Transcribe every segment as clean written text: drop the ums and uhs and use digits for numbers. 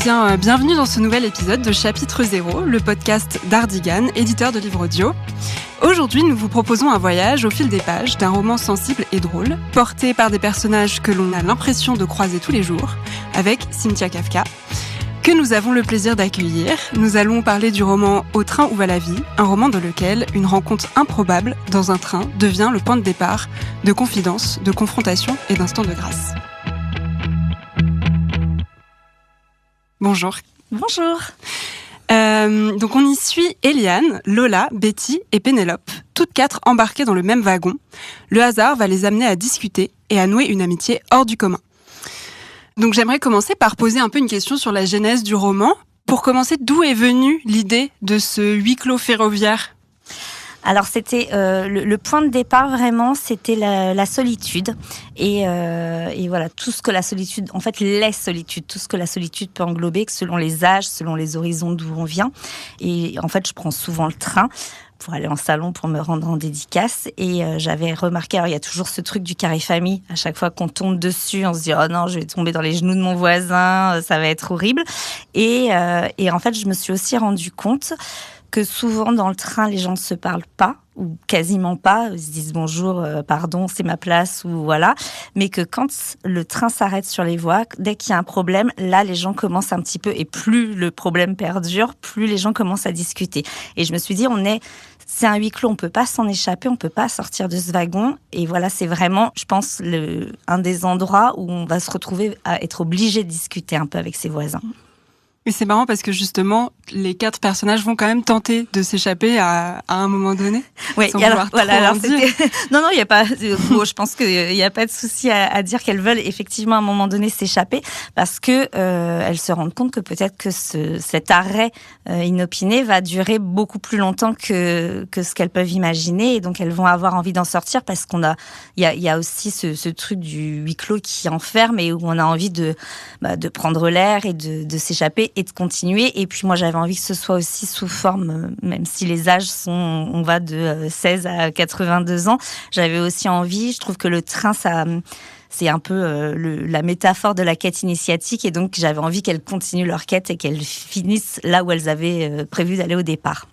Bienvenue dans ce nouvel épisode de Chapitre Zéro, le podcast d'Ardigan, éditeur de livres audio. Aujourd'hui, nous vous proposons un voyage au fil des pages d'un roman sensible et drôle, porté par des personnages que l'on a l'impression de croiser tous les jours, avec Cynthia Kafka, que nous avons le plaisir d'accueillir. Nous allons parler du roman Au train où va la vie, un roman dans lequel une rencontre improbable dans un train devient le point de départ de confidences, de confrontations et d'instants de grâce. Bonjour. Bonjour. Donc on y suit Eliane, Lola, Betty et Pénélope, toutes quatre embarquées dans le même wagon. Le hasard va les amener à discuter et à nouer une amitié hors du commun. Donc j'aimerais commencer par poser un peu une question sur la genèse du roman. Pour commencer, d'où est venue l'idée de ce huis clos ferroviaire ? Alors c'était le point de départ vraiment, c'était la solitude et voilà tout ce que la solitude, en fait les solitudes, tout ce que la solitude peut englober, selon les âges, selon les horizons d'où on vient. Et en fait je prends souvent le train pour aller en salon, pour me rendre en dédicace. Et j'avais remarqué, alors il y a toujours ce truc du carré famille. À chaque fois qu'on tombe dessus, on se dit « Oh non, je vais tomber dans les genoux de mon voisin, ça va être horrible ». Et en fait, je me suis aussi rendu compte que souvent dans le train, les gens ne se parlent pas, ou quasiment pas. Ils se disent « Bonjour, pardon, c'est ma place », ou voilà. Mais que quand le train s'arrête sur les voies, dès qu'il y a un problème, là, les gens commencent un petit peu, et plus le problème perdure, plus les gens commencent à discuter. Et je me suis dit, c'est un huis clos, on peut pas s'en échapper, on peut pas sortir de ce wagon. Et voilà, c'est vraiment, je pense, un des endroits où on va se retrouver à être obligé de discuter un peu avec ses voisins. Mais c'est marrant parce que justement, les quatre personnages vont quand même tenter de s'échapper à un moment donné. Oui, alors c'était... Non, il y a pas. Je pense qu'il y a pas de souci à dire qu'elles veulent effectivement à un moment donné s'échapper parce que elles se rendent compte que peut-être que cet arrêt inopiné va durer beaucoup plus longtemps que ce qu'elles peuvent imaginer, et donc elles vont avoir envie d'en sortir parce il y a aussi ce truc du huis clos qui enferme et où on a envie de prendre l'air et de s'échapper et de continuer. Et puis moi, j'avais envie que ce soit aussi sous forme, même si les âges on va de 16 à 82 ans, j'avais aussi envie, je trouve que le train, c'est un peu la métaphore de la quête initiatique, et donc j'avais envie qu'elles continuent leur quête et qu'elles finissent là où elles avaient prévu d'aller au départ.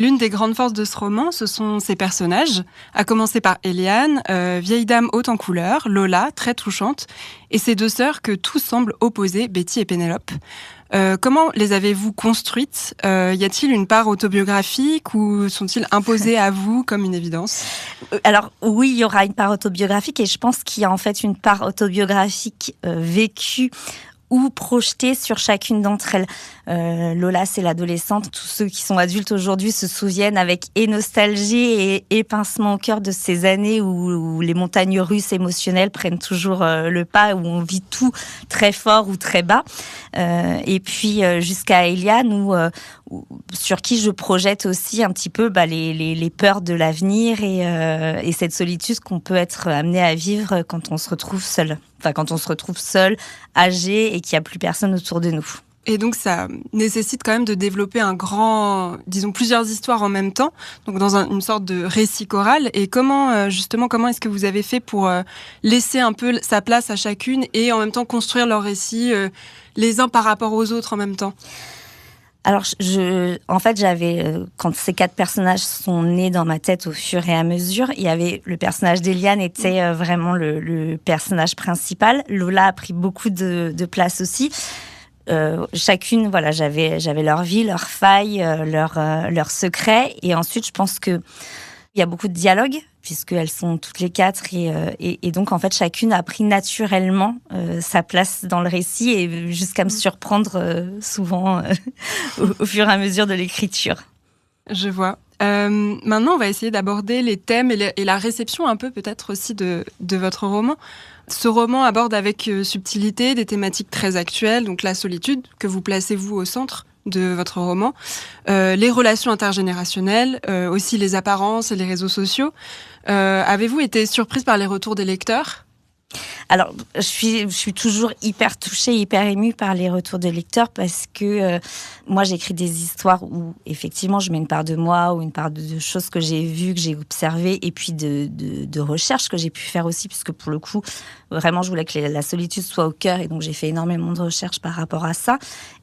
L'une des grandes forces de ce roman, ce sont ses personnages, à commencer par Eliane, vieille dame haute en couleur, Lola, très touchante, et ses deux sœurs que tout semble opposer, Betty et Pénélope. Comment les avez-vous construites ? Y a-t-il une part autobiographique ou sont-ils imposés à vous comme une évidence ? Alors oui, il y aura une part autobiographique, et je pense qu'il y a en fait une part autobiographique vécue ou projetée sur chacune d'entre elles. Lola, c'est l'adolescente. Tous ceux qui sont adultes aujourd'hui se souviennent avec nostalgie et pincement au cœur de ces années où les montagnes russes émotionnelles prennent toujours le pas, où on vit tout très fort ou très bas. Et puis jusqu'à Eliane, sur qui je projette aussi un petit peu les peurs de l'avenir et cette solitude qu'on peut être amené à vivre quand on se retrouve seul. Enfin, quand on se retrouve seul, âgé et qu'il n'y a plus personne autour de nous. Et donc, ça nécessite quand même de développer plusieurs histoires en même temps, donc dans une sorte de récit choral. Et comment est-ce que vous avez fait pour laisser un peu sa place à chacune et en même temps construire leur récit les uns par rapport aux autres en même temps ? Alors, en fait, quand ces quatre personnages sont nés dans ma tête au fur et à mesure, il y avait le personnage d'Eliane était vraiment le personnage principal. Lola a pris beaucoup de place aussi. Chacune, voilà, j'avais leur vie, leurs failles, leurs secrets. Et ensuite, je pense que il y a beaucoup de dialogue, puisqu'elles sont toutes les quatre. Et donc, en fait, chacune a pris naturellement sa place dans le récit, et jusqu'à me surprendre souvent au fur et à mesure de l'écriture. Je vois. Maintenant, on va essayer d'aborder les thèmes et la réception un peu peut-être aussi de votre roman. Ce roman aborde avec subtilité des thématiques très actuelles, donc la solitude, que vous placez vous au centre de votre roman, les relations intergénérationnelles, aussi les apparences et les réseaux sociaux. Avez-vous été surprise par les retours des lecteurs ? Alors, je suis toujours hyper touchée, hyper émue par les retours de lecteurs parce que moi, j'écris des histoires où, effectivement, je mets une part de moi ou une part de choses que j'ai vues, que j'ai observées et puis de recherches que j'ai pu faire aussi, puisque pour le coup, vraiment, je voulais que la solitude soit au cœur et donc j'ai fait énormément de recherches par rapport à ça.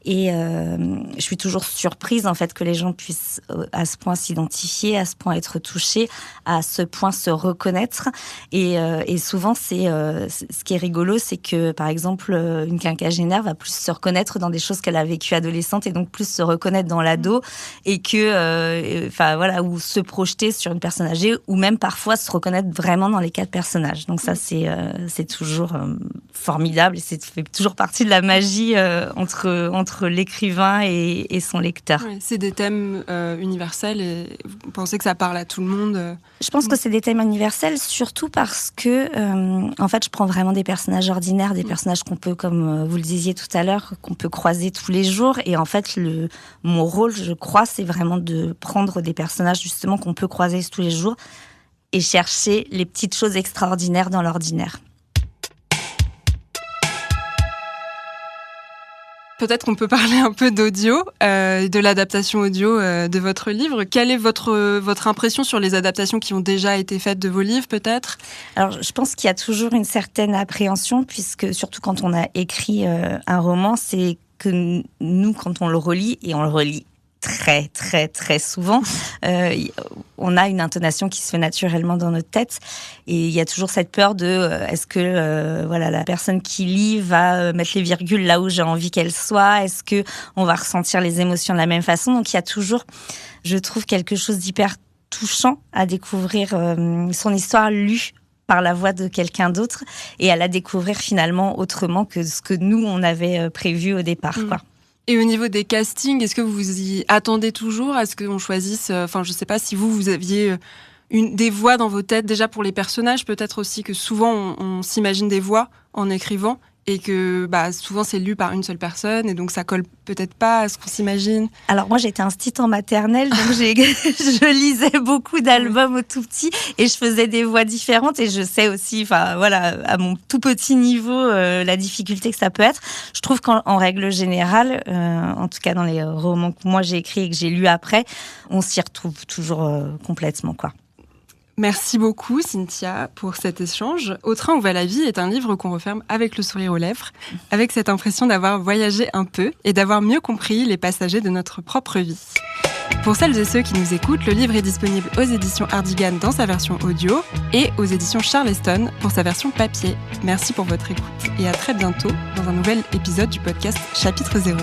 Et je suis toujours surprise, en fait, que les gens puissent à ce point s'identifier, à ce point être touchés, à ce point se reconnaître. Et souvent, ce qui est rigolo, c'est que, par exemple, une quinquagénaire va plus se reconnaître dans des choses qu'elle a vécues adolescente et donc plus se reconnaître dans l'ado et que, ou se projeter sur une personne âgée ou même parfois se reconnaître vraiment dans les quatre personnages. Donc ça, c'est toujours formidable et c'est fait toujours partie de la magie entre l'écrivain et son lecteur. Ouais, c'est des thèmes universels et vous pensez que ça parle à tout le monde Je pense que c'est des thèmes universels, surtout parce que, en fait, je prends vraiment des personnages ordinaires, des personnages qu'on peut, comme vous le disiez tout à l'heure, qu'on peut croiser tous les jours. Et en fait, mon rôle, je crois, c'est vraiment de prendre des personnages justement qu'on peut croiser tous les jours et chercher les petites choses extraordinaires dans l'ordinaire. Peut-être qu'on peut parler un peu d'audio, de l'adaptation audio de votre livre. Quelle est votre impression sur les adaptations qui ont déjà été faites de vos livres, peut-être ? Alors, je pense qu'il y a toujours une certaine appréhension, puisque surtout quand on a écrit un roman, c'est que nous, quand on le relit, et on le relit très, très, très souvent, on a une intonation qui se fait naturellement dans notre tête. Et il y a toujours cette peur de est-ce que la personne qui lit va mettre les virgules là où j'ai envie qu'elle soit ? Est-ce qu'on va ressentir les émotions de la même façon ? Donc, il y a toujours, je trouve, quelque chose d'hyper touchant à découvrir son histoire lue par la voix de quelqu'un d'autre et à la découvrir finalement autrement que ce que nous, on avait prévu au départ, quoi. Et au niveau des castings, est-ce que vous y attendez toujours à ce qu'on choisisse, je sais pas si vous aviez des voix dans vos têtes déjà pour les personnages, peut-être aussi que souvent on s'imagine des voix en écrivant et que souvent c'est lu par une seule personne et donc ça colle peut-être pas à ce qu'on s'imagine. Alors moi j'étais instite en maternelle donc je lisais beaucoup d'albums au tout petit et je faisais des voix différentes et je sais aussi à mon tout petit niveau la difficulté que ça peut être. Je trouve qu'en règle générale, en tout cas dans les romans que moi j'ai écrits et que j'ai lus après, on s'y retrouve toujours complètement, quoi. Merci beaucoup, Cynthia, pour cet échange. Au train où va la vie est un livre qu'on referme avec le sourire aux lèvres, avec cette impression d'avoir voyagé un peu et d'avoir mieux compris les passagers de notre propre vie. Pour celles et ceux qui nous écoutent, le livre est disponible aux éditions Ardigan dans sa version audio et aux éditions Charleston pour sa version papier. Merci pour votre écoute et à très bientôt dans un nouvel épisode du podcast Chapitre 0.